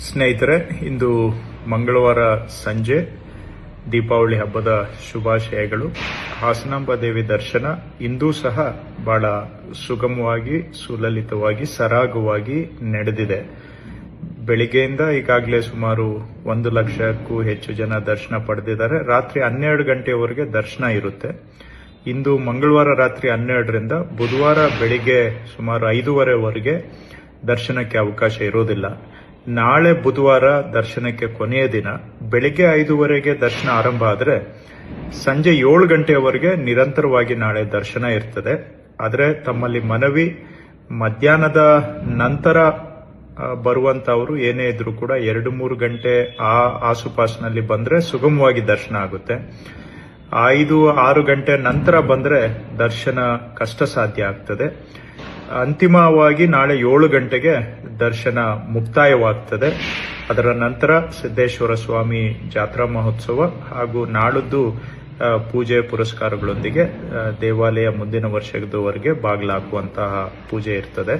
ಸ್ನೇಹಿತರೆ, ಇಂದು ಮಂಗಳವಾರ ಸಂಜೆ ದೀಪಾವಳಿ ಹಬ್ಬದ ಶುಭಾಶಯಗಳು. ಹಾಸನಾಂಬ ದೇವಿ ದರ್ಶನ ಇಂದೂ ಸಹ ಬಹಳ ಸುಗಮವಾಗಿ, ಸುಲಲಿತವಾಗಿ, ಸರಾಗವಾಗಿ ನಡೆದಿದೆ. ಬೆಳಿಗ್ಗೆಯಿಂದ ಈಗಾಗಲೇ ಸುಮಾರು 1 ಲಕ್ಷಕ್ಕೂ ಹೆಚ್ಚು ಜನ ದರ್ಶನ ಪಡೆದಿದ್ದಾರೆ. ರಾತ್ರಿ 12 ಗಂಟೆಯವರೆಗೆ ದರ್ಶನ ಇರುತ್ತೆ. ಇಂದು ಮಂಗಳವಾರ ರಾತ್ರಿ 12ರಿಂದ ಬುಧವಾರ ಬೆಳಿಗ್ಗೆ ಸುಮಾರು 5:30ವರೆಗೆ ದರ್ಶನಕ್ಕೆ ಅವಕಾಶ ಇರೋದಿಲ್ಲ. ನಾಳೆ ಬುಧವಾರ ದರ್ಶನಕ್ಕೆ ಕೊನೆಯ ದಿನ. ಬೆಳಿಗ್ಗೆ 5:30ಗೆ ದರ್ಶನ ಆರಂಭ ಆದರೆ ಸಂಜೆ 7 ಗಂಟೆಯವರೆಗೆ ನಿರಂತರವಾಗಿ ನಾಳೆ ದರ್ಶನ ಇರ್ತದೆ. ಆದರೆ ತಮ್ಮಲ್ಲಿ ಮನವಿ, ಮಧ್ಯಾಹ್ನದ ನಂತರ ಬರುವಂತವರು ಏನೇ ಇದ್ರೂ ಕೂಡ 2-3 ಗಂಟೆ ಆಸುಪಾಸಿನಲ್ಲಿ ಬಂದ್ರೆ ಸುಗಮವಾಗಿ ದರ್ಶನ ಆಗುತ್ತೆ. 5-6 ಗಂಟೆ ನಂತರ ಬಂದ್ರೆ ದರ್ಶನ ಕಷ್ಟ ಸಾಧ್ಯ ಆಗ್ತದೆ. ಅಂತಿಮವಾಗಿ ನಾಳೆ 7 ಗಂಟೆಗೆ ದರ್ಶನ ಮುಕ್ತಾಯವಾಗ್ತದೆ. ಅದರ ನಂತರ ಸಿದ್ದೇಶ್ವರ ಸ್ವಾಮಿ ಜಾತ್ರಾ ಮಹೋತ್ಸವ ಹಾಗೂ ನಾಳದ್ದು ಪೂಜೆ ಪುರಸ್ಕಾರಗಳೊಂದಿಗೆ ದೇವಾಲಯ ಮುಂದಿನ ವರ್ಷದವರೆಗೆ ಬಾಗಿಲಾಕುವಂತಹ ಪೂಜೆ ಇರ್ತದೆ.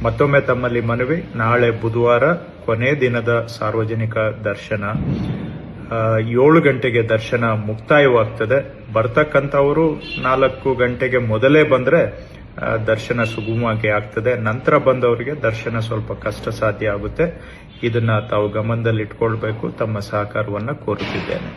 ಮತ್ತೊಮ್ಮೆ ತಮ್ಮಲ್ಲಿ ಮನವಿ, ನಾಳೆ ಬುಧವಾರ ಕೊನೆ ದಿನದ ಸಾರ್ವಜನಿಕ ದರ್ಶನ 7 ಗಂಟೆಗೆ ದರ್ಶನ ಮುಕ್ತಾಯವಾಗ್ತದೆ. ಬರ್ತಕ್ಕಂಥವರು 4 ಗಂಟೆಗೆ ಮೊದಲೇ ಬಂದ್ರೆ ದರ್ಶನ ಸುಗಮವಾಗಿ ಆಗ್ತದೆ. ನಂತರ ಬಂದವರಿಗೆ ದರ್ಶನ ಸ್ವಲ್ಪ ಕಷ್ಟ ಸಾಧ್ಯ ಆಗುತ್ತೆ. ಇದನ್ನ ತಾವು ಗಮನದಲ್ಲಿಟ್ಕೊಳ್ಬೇಕು. ತಮ್ಮ ಸಹಕಾರವನ್ನ ಕೋರುತ್ತಿದ್ದೇನೆ.